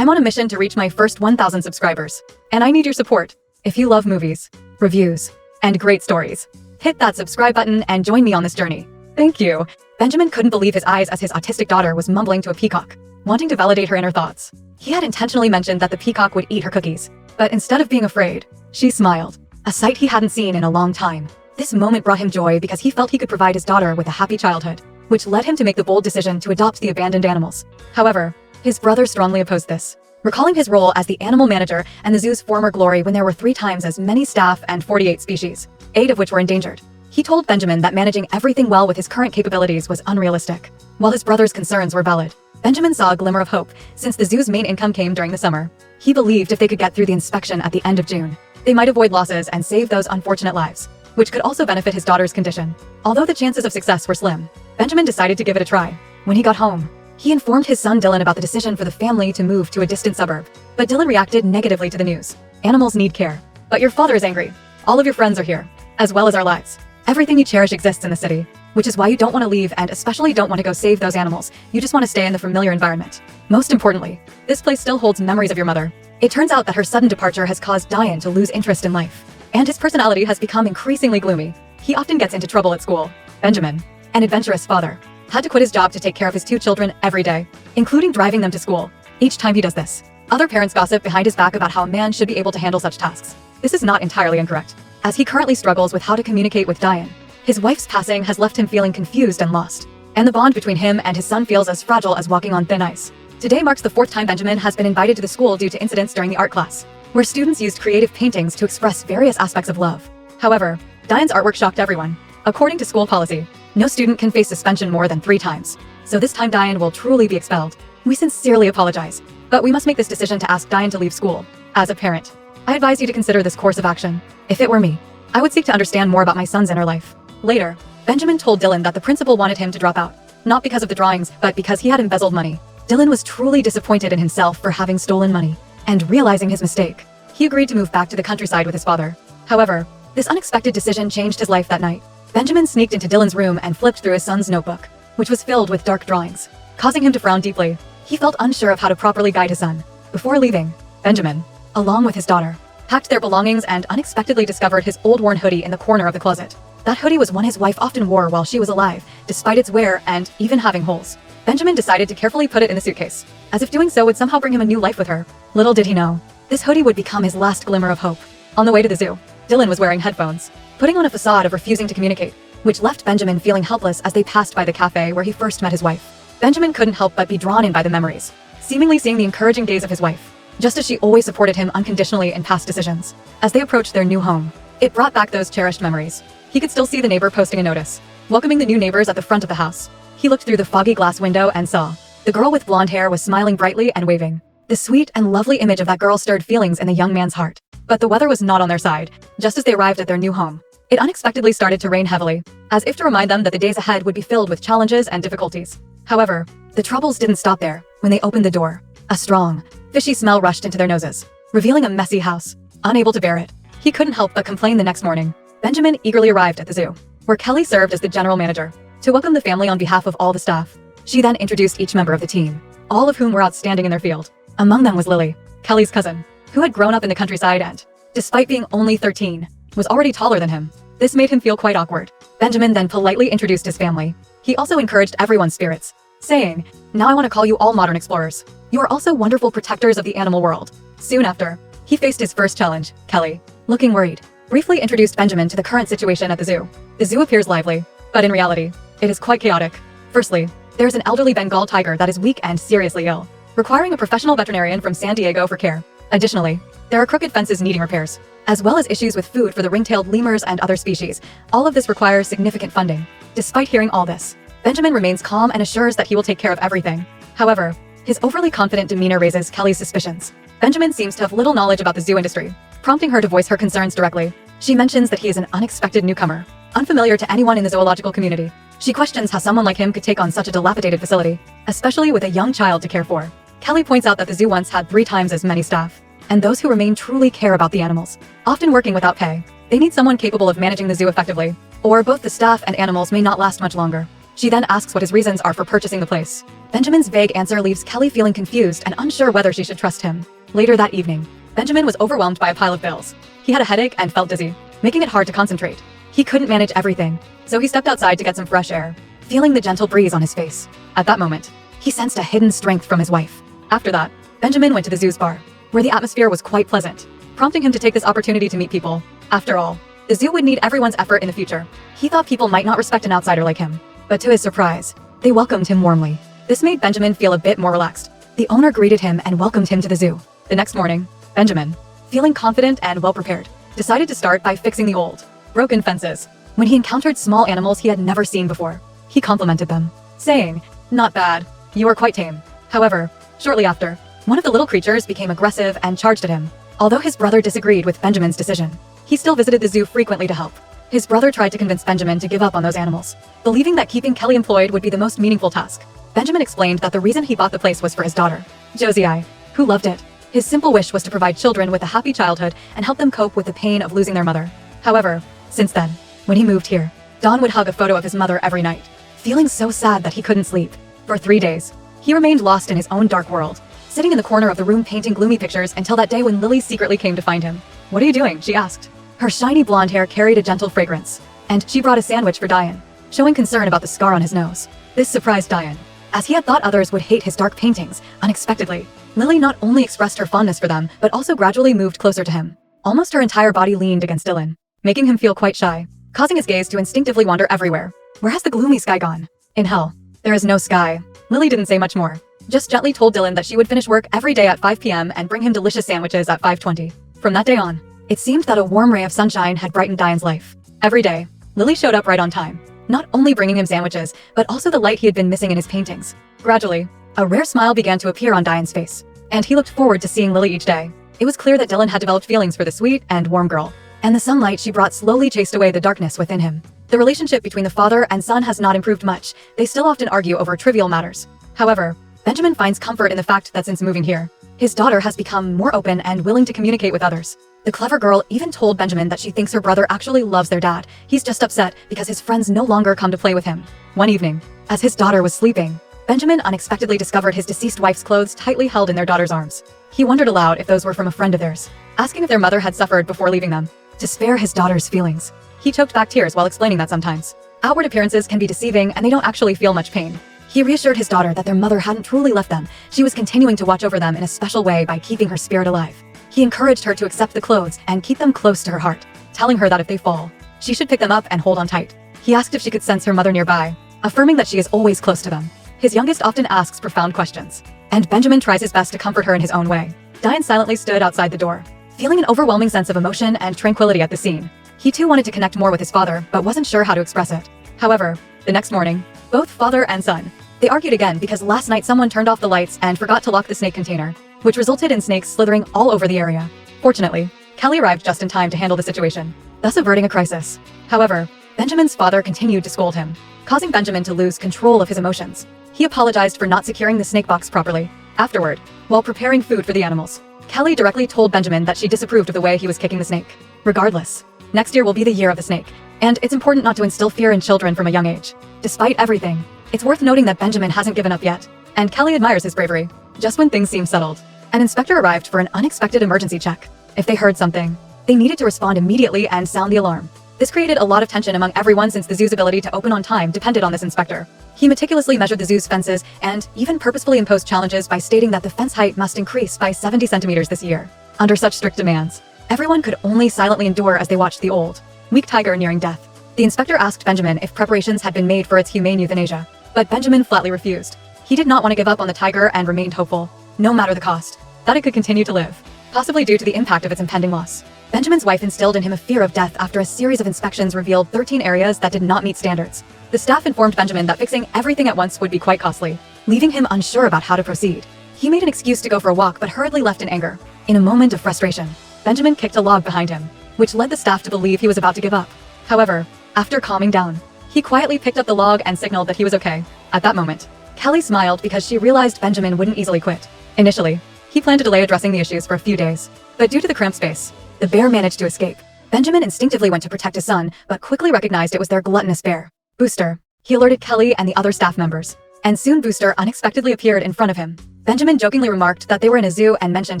I'm on a mission to reach my first 1,000 subscribers, and I need your support. If you love movies, reviews, and great stories, hit that subscribe button and join me on this journey. Thank you. Benjamin couldn't believe his eyes as his autistic daughter was mumbling to a peacock, wanting to validate her inner thoughts. He had intentionally mentioned that the peacock would eat her cookies, but instead of being afraid, she smiled, a sight he hadn't seen in a long time. This moment brought him joy because he felt he could provide his daughter with a happy childhood, which led him to make the bold decision to adopt the abandoned animals. However, his brother strongly opposed this, recalling his role as the animal manager and the zoo's former glory when there were 3 times as many staff and 48 species, 8 of which were endangered. He told Benjamin that managing everything well with his current capabilities was unrealistic. While his brother's concerns were valid, Benjamin saw a glimmer of hope since the zoo's main income came during the summer. He believed if they could get through the inspection at the end of June, they might avoid losses and save those unfortunate lives, which could also benefit his daughter's condition. Although the chances of success were slim, Benjamin decided to give it a try. When he got home, he informed his son Dylan about the decision for the family to move to a distant suburb. But Dylan reacted negatively to the news. Animals need care. But your father is angry. All of your friends are here, as well as our lives. Everything you cherish exists in the city, which is why you don't want to leave and especially don't want to go save those animals. You just want to stay in the familiar environment. Most importantly, this place still holds memories of your mother. It turns out that her sudden departure has caused Diane to lose interest in life, and his personality has become increasingly gloomy. He often gets into trouble at school. Benjamin, an adventurous father, had to quit his job to take care of his 2 children every day, including driving them to school. Each time he does this, other parents gossip behind his back about how a man should be able to handle such tasks. This is not entirely incorrect, as he currently struggles with how to communicate with Diane. His wife's passing has left him feeling confused and lost, and the bond between him and his son feels as fragile as walking on thin ice. Today marks the 4th time Benjamin has been invited to the school due to incidents during the art class, where students used creative paintings to express various aspects of love. However, Diane's artwork shocked everyone. According to school policy, no student can face suspension more than 3 times, so this time Diane will truly be expelled. We sincerely apologize, but we must make this decision to ask Diane to leave school. As a parent, I advise you to consider this course of action. If it were me, I would seek to understand more about my son's inner life. Later, Benjamin told Dylan that the principal wanted him to drop out, not because of the drawings, but because he had embezzled money. Dylan was truly disappointed in himself for having stolen money, and realizing his mistake, he agreed to move back to the countryside with his father. However, this unexpected decision changed his life that night. Benjamin sneaked into Dylan's room and flipped through his son's notebook, which was filled with dark drawings, causing him to frown deeply. He felt unsure of how to properly guide his son. Before leaving, Benjamin, along with his daughter, packed their belongings and unexpectedly discovered his old worn hoodie in the corner of the closet. That hoodie was one his wife often wore while she was alive, despite its wear and even having holes. Benjamin decided to carefully put it in the suitcase, as if doing so would somehow bring him a new life with her. Little did he know, this hoodie would become his last glimmer of hope. On the way to the zoo, Dylan was wearing headphones, putting on a facade of refusing to communicate, which left Benjamin feeling helpless as they passed by the cafe where he first met his wife. Benjamin couldn't help but be drawn in by the memories, seemingly seeing the encouraging gaze of his wife, just as she always supported him unconditionally in past decisions. As they approached their new home, it brought back those cherished memories. He could still see the neighbor posting a notice, welcoming the new neighbors at the front of the house. He looked through the foggy glass window and saw the girl with blonde hair was smiling brightly and waving. The sweet and lovely image of that girl stirred feelings in the young man's heart. But the weather was not on their side. Just as they arrived at their new home, it unexpectedly started to rain heavily, as if to remind them that the days ahead would be filled with challenges and difficulties. However, the troubles didn't stop there. When they opened the door, a strong, fishy smell rushed into their noses, revealing a messy house. Unable to bear it, he couldn't help but complain the next morning. Benjamin eagerly arrived at the zoo, where Kelly served as the general manager, to welcome the family on behalf of all the staff. She then introduced each member of the team, all of whom were outstanding in their field. Among them was Lily, Kelly's cousin, who had grown up in the countryside and, despite being only 13, was already taller than him. This made him feel quite awkward. Benjamin then politely introduced his family. He also encouraged everyone's spirits, saying, "Now I want to call you all modern explorers. You are also wonderful protectors of the animal world." Soon after, he faced his first challenge. Kelly, looking worried, briefly introduced Benjamin to the current situation at the zoo. The zoo appears lively, but in reality, it is quite chaotic. Firstly, there is an elderly Bengal tiger that is weak and seriously ill, requiring a professional veterinarian from San Diego for care. Additionally, there are crooked fences needing repairs, as well as issues with food for the ring-tailed lemurs and other species. All of this requires significant funding. Despite hearing all this, Benjamin remains calm and assures that he will take care of everything. However, his overly confident demeanor raises Kelly's suspicions. Benjamin seems to have little knowledge about the zoo industry, prompting her to voice her concerns directly. She mentions that he is an unexpected newcomer, unfamiliar to anyone in the zoological community. She questions how someone like him could take on such a dilapidated facility, especially with a young child to care for. Kelly points out that the zoo once had 3 times as many staff, and those who remain truly care about the animals, often working without pay. They need someone capable of managing the zoo effectively, or both the staff and animals may not last much longer. She then asks what his reasons are for purchasing the place. Benjamin's vague answer leaves Kelly feeling confused and unsure whether she should trust him. Later that evening, Benjamin was overwhelmed by a pile of bills. He had a headache and felt dizzy, making it hard to concentrate. He couldn't manage everything, so he stepped outside to get some fresh air, feeling the gentle breeze on his face. At that moment, he sensed a hidden strength from his wife. After that, Benjamin went to the zoo's bar, where the atmosphere was quite pleasant, prompting him to take this opportunity to meet people. After all, the zoo would need everyone's effort in the future. He thought people might not respect an outsider like him, but to his surprise, they welcomed him warmly. This made Benjamin feel a bit more relaxed. The owner greeted him and welcomed him to the zoo. The next morning, Benjamin, feeling confident and well-prepared, decided to start by fixing the old, broken fences. When he encountered small animals he had never seen before, he complimented them, saying, "Not bad. You are quite tame." However, shortly after, one of the little creatures became aggressive and charged at him. Although his brother disagreed with Benjamin's decision, he still visited the zoo frequently to help. His brother tried to convince Benjamin to give up on those animals, believing that keeping Kelly employed would be the most meaningful task. Benjamin explained that the reason he bought the place was for his daughter, Josie, who loved it. His simple wish was to provide children with a happy childhood and help them cope with the pain of losing their mother. However, since then, when he moved here, Don would hug a photo of his mother every night, feeling so sad that he couldn't sleep. For 3 days, he remained lost in his own dark world, sitting in the corner of the room painting gloomy pictures until that day when Lily secretly came to find him. "What are you doing?" she asked. Her shiny blonde hair carried a gentle fragrance, and she brought a sandwich for Diane, showing concern about the scar on his nose. This surprised Diane, as he had thought others would hate his dark paintings. Unexpectedly, Lily not only expressed her fondness for them, but also gradually moved closer to him. Almost her entire body leaned against Dylan, making him feel quite shy, causing his gaze to instinctively wander everywhere. Where has the gloomy sky gone? In hell, there is no sky. Lily didn't say much more, just gently told Dylan that she would finish work every day at 5 p.m. and bring him delicious sandwiches at 5:20. From that day on, it seemed that a warm ray of sunshine had brightened Diane's life. Every day, Lily showed up right on time, not only bringing him sandwiches, but also the light he had been missing in his paintings. Gradually, a rare smile began to appear on Diane's face, and he looked forward to seeing Lily each day. It was clear that Dylan had developed feelings for the sweet and warm girl, and the sunlight she brought slowly chased away the darkness within him. The relationship between the father and son has not improved much. They still often argue over trivial matters. However, Benjamin finds comfort in the fact that since moving here, his daughter has become more open and willing to communicate with others. The clever girl even told Benjamin that she thinks her brother actually loves their dad. He's just upset because his friends no longer come to play with him. One evening, as his daughter was sleeping, Benjamin unexpectedly discovered his deceased wife's clothes tightly held in their daughter's arms. He wondered aloud if those were from a friend of theirs, asking if their mother had suffered before leaving them. To spare his daughter's feelings, he choked back tears while explaining that sometimes outward appearances can be deceiving and they don't actually feel much pain. He reassured his daughter that their mother hadn't truly left them. She was continuing to watch over them in a special way by keeping her spirit alive. He encouraged her to accept the clothes and keep them close to her heart, telling her that if they fall, she should pick them up and hold on tight. He asked if she could sense her mother nearby, affirming that she is always close to them. His youngest often asks profound questions, and Benjamin tries his best to comfort her in his own way. Diane silently stood outside the door, feeling an overwhelming sense of emotion and tranquility at the scene. He too wanted to connect more with his father, but wasn't sure how to express it. However, the next morning, both father and son, they argued again because last night someone turned off the lights and forgot to lock the snake container, which resulted in snakes slithering all over the area. Fortunately, Kelly arrived just in time to handle the situation, thus averting a crisis. However, Benjamin's father continued to scold him, causing Benjamin to lose control of his emotions. He apologized for not securing the snake box properly. Afterward, while preparing food for the animals, Kelly directly told Benjamin that she disapproved of the way he was kicking the snake. Regardless, next year will be the year of the snake, and it's important not to instill fear in children from a young age. Despite everything, it's worth noting that Benjamin hasn't given up yet, and Kelly admires his bravery. Just when things seemed settled, an inspector arrived for an unexpected emergency check. If they heard something, they needed to respond immediately and sound the alarm. This created a lot of tension among everyone since the zoo's ability to open on time depended on this inspector. He meticulously measured the zoo's fences and even purposefully imposed challenges by stating that the fence height must increase by 70 centimeters this year. Under such strict demands, everyone could only silently endure as they watched the old, weak tiger nearing death. The inspector asked Benjamin if preparations had been made for its humane euthanasia, but Benjamin flatly refused. He did not want to give up on the tiger and remained hopeful, no matter the cost, that it could continue to live, possibly due to the impact of its impending loss. Benjamin's wife instilled in him a fear of death after a series of inspections revealed 13 areas that did not meet standards. The staff informed Benjamin that fixing everything at once would be quite costly, leaving him unsure about how to proceed. He made an excuse to go for a walk but hurriedly left in anger. In a moment of frustration, Benjamin kicked a log behind him, which led the staff to believe he was about to give up. However, after calming down, he quietly picked up the log and signaled that he was okay. At that moment, Kelly smiled because she realized Benjamin wouldn't easily quit. Initially, he planned to delay addressing the issues for a few days, but due to the cramped space, the bear managed to escape. Benjamin instinctively went to protect his son, but quickly recognized it was their gluttonous bear, Booster. He alerted Kelly and the other staff members, and soon Booster unexpectedly appeared in front of him. Benjamin jokingly remarked that they were in a zoo and mentioned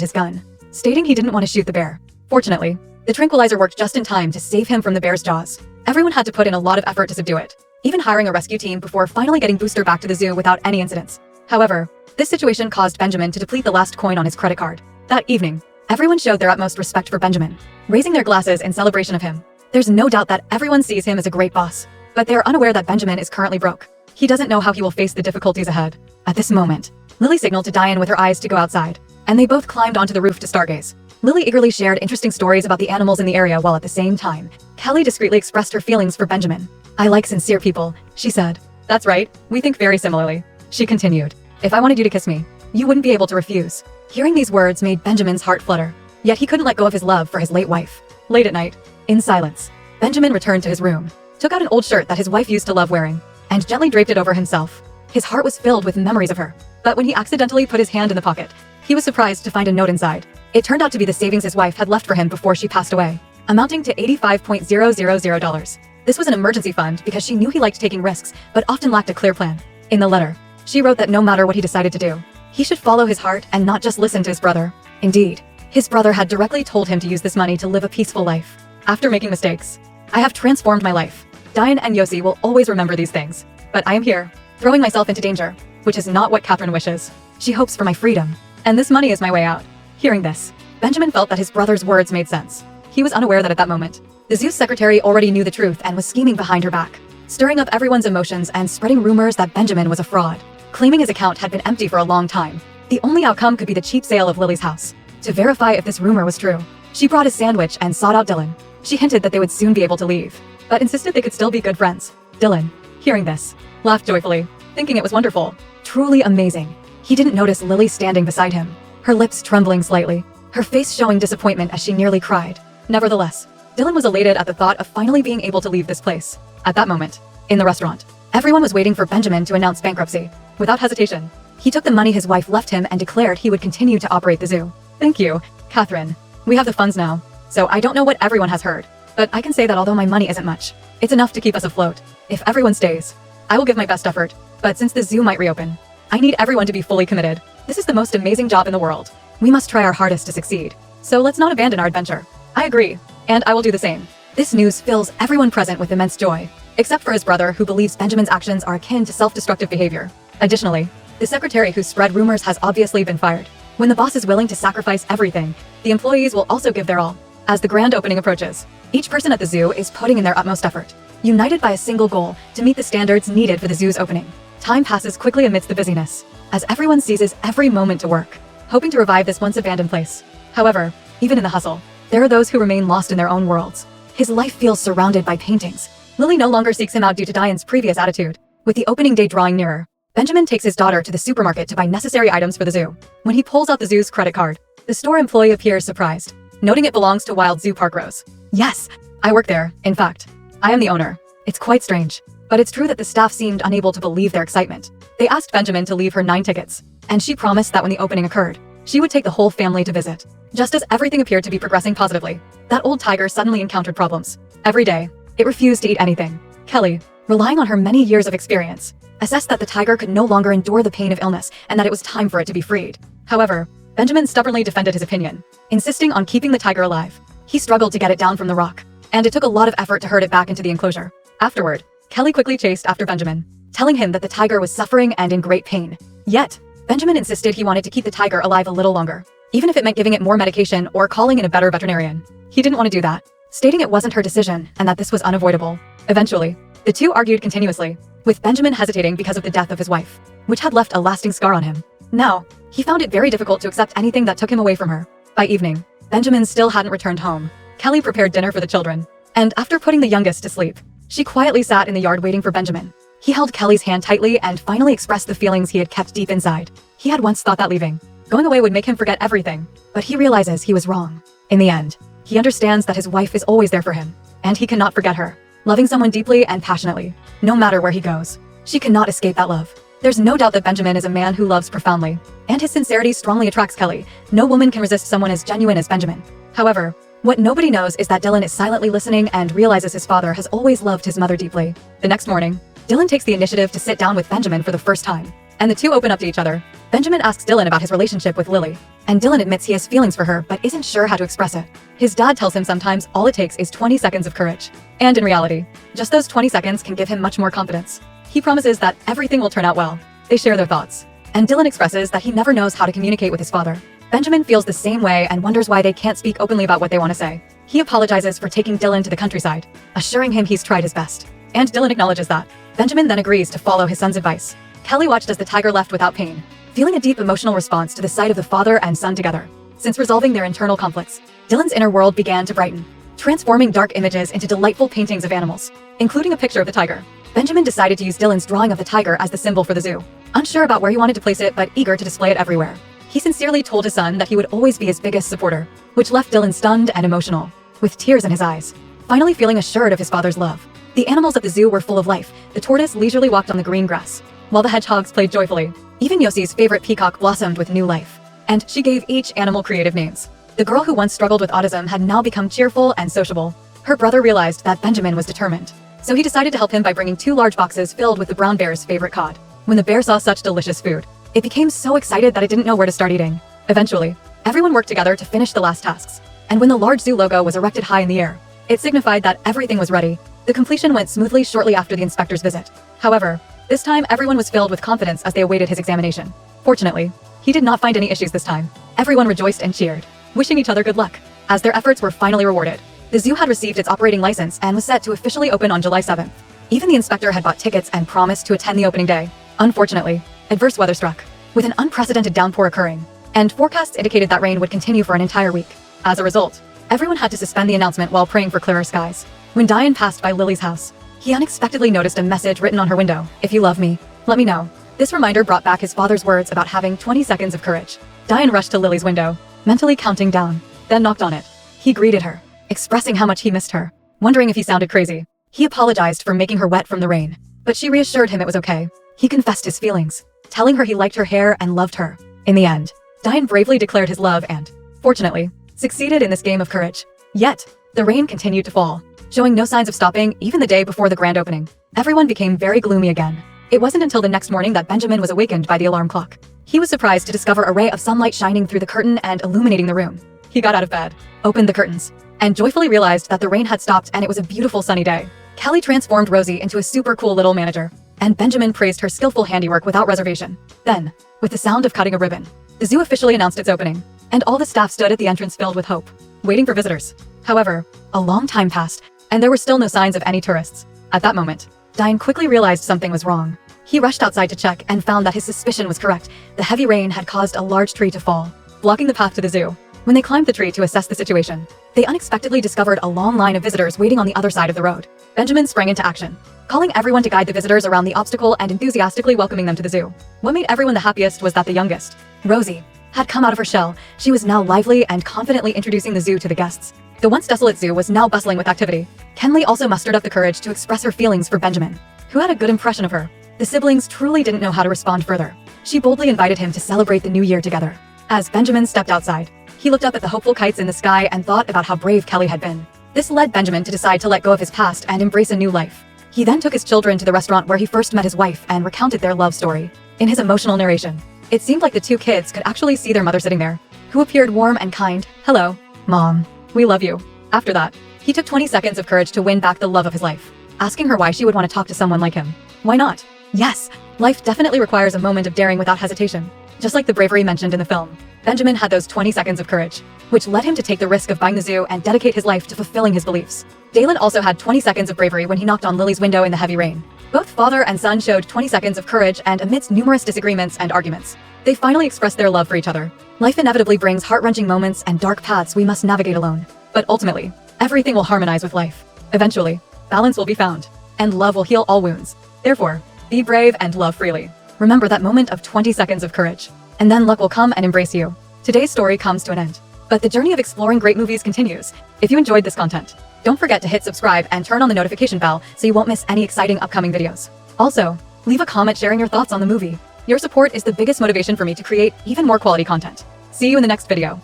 his gun, stating he didn't want to shoot the bear. Fortunately, the tranquilizer worked just in time to save him from the bear's jaws. Everyone had to put in a lot of effort to subdue it, even hiring a rescue team before finally getting Booster back to the zoo without any incidents. However, this situation caused Benjamin to deplete the last coin on his credit card. That evening, everyone showed their utmost respect for Benjamin, raising their glasses in celebration of him. There's no doubt that everyone sees him as a great boss, but they are unaware that Benjamin is currently broke. He doesn't know how he will face the difficulties ahead. At this moment, Lily signaled to Diane with her eyes to go outside, and they both climbed onto the roof to stargaze. Lily eagerly shared interesting stories about the animals in the area while at the same time, Kelly discreetly expressed her feelings for Benjamin. "I like sincere people," she said. "That's right, we think very similarly," she continued. "If I wanted you to kiss me, you wouldn't be able to refuse." Hearing these words made Benjamin's heart flutter, yet he couldn't let go of his love for his late wife. Late at night, in silence, Benjamin returned to his room, took out an old shirt that his wife used to love wearing, and gently draped it over himself. His heart was filled with memories of her, but when he accidentally put his hand in the pocket, he was surprised to find a note inside. It turned out to be the savings his wife had left for him before she passed away, amounting to $85,000. This was an emergency fund because she knew he liked taking risks, but often lacked a clear plan. In the letter, she wrote that no matter what he decided to do, he should follow his heart and not just listen to his brother. Indeed, his brother had directly told him to use this money to live a peaceful life. After making mistakes, I have transformed my life. Diane and Yossi will always remember these things. But I am here, throwing myself into danger, which is not what Catherine wishes. She hopes for my freedom, and this money is my way out. Hearing this, Benjamin felt that his brother's words made sense. He was unaware that at that moment, the zoo's secretary already knew the truth and was scheming behind her back, stirring up everyone's emotions and spreading rumors that Benjamin was a fraud, claiming his account had been empty for a long time. The only outcome could be the cheap sale of Lily's house. To verify if this rumor was true, she brought a sandwich and sought out Dylan. She hinted that they would soon be able to leave, but insisted they could still be good friends. Dylan, hearing this, laughed joyfully, thinking it was wonderful, truly amazing. He didn't notice Lily standing beside him, her lips trembling slightly, her face showing disappointment as she nearly cried. Nevertheless, Dylan was elated at the thought of finally being able to leave this place. At that moment, in the restaurant, everyone was waiting for Benjamin to announce bankruptcy. Without hesitation, he took the money his wife left him and declared he would continue to operate the zoo. "Thank you, Catherine. We have the funds now, so I don't know what everyone has heard, but I can say that although my money isn't much, it's enough to keep us afloat. If everyone stays, I will give my best effort, but since the zoo might reopen, I need everyone to be fully committed. This is the most amazing job in the world. We must try our hardest to succeed. So let's not abandon our adventure." "I agree, and I will do the same." This news fills everyone present with immense joy, except for his brother who believes Benjamin's actions are akin to self-destructive behavior. Additionally, the secretary who spread rumors has obviously been fired. When the boss is willing to sacrifice everything, the employees will also give their all. As the grand opening approaches, each person at the zoo is putting in their utmost effort, united by a single goal to meet the standards needed for the zoo's opening. Time passes quickly amidst the busyness, as everyone seizes every moment to work, hoping to revive this once abandoned place. However, even in the hustle, there are those who remain lost in their own worlds. His life feels surrounded by paintings. Lily no longer seeks him out due to Diane's previous attitude. With the opening day drawing nearer, Benjamin takes his daughter to the supermarket to buy necessary items for the zoo. When he pulls out the zoo's credit card, the store employee appears surprised, noting it belongs to Wild Zoo Park Rose. "Yes, I work there. In fact, I am the owner." It's quite strange, but it's true that the staff seemed unable to believe their excitement. They asked Benjamin to leave her 9 tickets, and she promised that when the opening occurred, she would take the whole family to visit. Just as everything appeared to be progressing positively, that old tiger suddenly encountered problems. Every day, it refused to eat anything. Kelly, relying on her many years of experience, assessed that the tiger could no longer endure the pain of illness and that it was time for it to be freed. However, Benjamin stubbornly defended his opinion, insisting on keeping the tiger alive. He struggled to get it down from the rock, and it took a lot of effort to herd it back into the enclosure. Afterward, Kelly quickly chased after Benjamin, telling him that the tiger was suffering and in great pain. Yet, Benjamin insisted he wanted to keep the tiger alive a little longer, even if it meant giving it more medication or calling in a better veterinarian. He didn't want to do that, stating it wasn't her decision and that this was unavoidable. Eventually, the two argued continuously, with Benjamin hesitating because of the death of his wife, which had left a lasting scar on him. Now, he found it very difficult to accept anything that took him away from her. By evening, Benjamin still hadn't returned home. Kelly prepared dinner for the children, and after putting the youngest to sleep, she quietly sat in the yard waiting for Benjamin. He held Kelly's hand tightly and finally expressed the feelings he had kept deep inside. He had once thought that leaving, going away would make him forget everything, but he realizes he was wrong. In the end, he understands that his wife is always there for him, and he cannot forget her, loving someone deeply and passionately, no matter where he goes. She cannot escape that love. There's no doubt that Benjamin is a man who loves profoundly, and his sincerity strongly attracts Kelly. No woman can resist someone as genuine as Benjamin. However, what nobody knows is that Dylan is silently listening and realizes his father has always loved his mother deeply. The next morning, Dylan takes the initiative to sit down with Benjamin for the first time, and the two open up to each other. Benjamin asks Dylan about his relationship with Lily, and Dylan admits he has feelings for her but isn't sure how to express it. His dad tells him sometimes all it takes is 20 seconds of courage. And in reality, just those 20 seconds can give him much more confidence. He promises that everything will turn out well. They share their thoughts, and Dylan expresses that he never knows how to communicate with his father. Benjamin feels the same way and wonders why they can't speak openly about what they want to say. He apologizes for taking Dylan to the countryside, assuring him he's tried his best. And Dylan acknowledges that. Benjamin then agrees to follow his son's advice. Kelly watched as the tiger left without pain, feeling a deep emotional response to the sight of the father and son together. Since resolving their internal conflicts, Dylan's inner world began to brighten, transforming dark images into delightful paintings of animals, including a picture of the tiger. Benjamin decided to use Dylan's drawing of the tiger as the symbol for the zoo, unsure about where he wanted to place it but eager to display it everywhere. He sincerely told his son that he would always be his biggest supporter, which left Dylan stunned and emotional, with tears in his eyes. Finally feeling assured of his father's love, the animals at the zoo were full of life. The tortoise leisurely walked on the green grass, while the hedgehogs played joyfully. Even Yossi's favorite peacock blossomed with new life, and she gave each animal creative names. The girl who once struggled with autism had now become cheerful and sociable. Her brother realized that Benjamin was determined, so he decided to help him by bringing 2 large boxes filled with the brown bear's favorite cod. When the bear saw such delicious food, it became so excited that it didn't know where to start eating. Eventually, everyone worked together to finish the last tasks, and when the large zoo logo was erected high in the air, it signified that everything was ready. The completion went smoothly shortly after the inspector's visit. However, this time everyone was filled with confidence as they awaited his examination. Fortunately, he did not find any issues this time. Everyone rejoiced and cheered, wishing each other good luck, as their efforts were finally rewarded. The zoo had received its operating license and was set to officially open on July 7th. Even the inspector had bought tickets and promised to attend the opening day. Unfortunately, adverse weather struck, with an unprecedented downpour occurring, and forecasts indicated that rain would continue for an entire week. As a result, everyone had to suspend the announcement while praying for clearer skies. When Diane passed by Lily's house, he unexpectedly noticed a message written on her window: "If you love me, let me know." This reminder brought back his father's words about having 20 seconds of courage. Diane rushed to Lily's window, mentally counting down, then knocked on it. He greeted her, expressing how much he missed her, wondering if he sounded crazy. He apologized for making her wet from the rain, but she reassured him it was okay. He confessed his feelings, telling her he liked her hair and loved her. In the end, Diane bravely declared his love and, fortunately, succeeded in this game of courage. Yet, the rain continued to fall, showing no signs of stopping even the day before the grand opening. Everyone became very gloomy again. It wasn't until the next morning that Benjamin was awakened by the alarm clock. He was surprised to discover a ray of sunlight shining through the curtain and illuminating the room. He got out of bed, opened the curtains, and joyfully realized that the rain had stopped and it was a beautiful sunny day. Kelly transformed Rosie into a super cool little manager, and Benjamin praised her skillful handiwork without reservation. Then, with the sound of cutting a ribbon, the zoo officially announced its opening, and all the staff stood at the entrance filled with hope, waiting for visitors. However, a long time passed, and there were still no signs of any tourists. At that moment, Diane quickly realized something was wrong. He rushed outside to check and found that his suspicion was correct. The heavy rain had caused a large tree to fall, blocking the path to the zoo. When they climbed the tree to assess the situation, they unexpectedly discovered a long line of visitors waiting on the other side of the road. Benjamin sprang into action, calling everyone to guide the visitors around the obstacle and enthusiastically welcoming them to the zoo. What made everyone the happiest was that the youngest, Rosie, had come out of her shell. She was now lively and confidently introducing the zoo to the guests. The once desolate zoo was now bustling with activity. Kenley also mustered up the courage to express her feelings for Benjamin, who had a good impression of her. The siblings truly didn't know how to respond further. She boldly invited him to celebrate the new year together. As Benjamin stepped outside, he looked up at the hopeful kites in the sky and thought about how brave Kelly had been. This led Benjamin to decide to let go of his past and embrace a new life. He then took his children to the restaurant where he first met his wife and recounted their love story. In his emotional narration, it seemed like the two kids could actually see their mother sitting there, who appeared warm and kind. "Hello, Mom. We love you." After that, he took 20 seconds of courage to win back the love of his life, asking her why she would want to talk to someone like him. Why not? Yes, life definitely requires a moment of daring without hesitation. Just like the bravery mentioned in the film, Benjamin had those 20 seconds of courage, which led him to take the risk of buying the zoo and dedicate his life to fulfilling his beliefs. Dalen also had 20 seconds of bravery when he knocked on Lily's window in the heavy rain. Both father and son showed 20 seconds of courage, and amidst numerous disagreements and arguments, they finally expressed their love for each other. Life inevitably brings heart-wrenching moments and dark paths we must navigate alone. But ultimately, everything will harmonize with life. Eventually, balance will be found, and love will heal all wounds. Therefore, be brave and love freely. Remember that moment of 20 seconds of courage, and then luck will come and embrace you. Today's story comes to an end, but the journey of exploring great movies continues. If you enjoyed this content, don't forget to hit subscribe and turn on the notification bell so you won't miss any exciting upcoming videos. Also, leave a comment sharing your thoughts on the movie. Your support is the biggest motivation for me to create even more quality content. See you in the next video.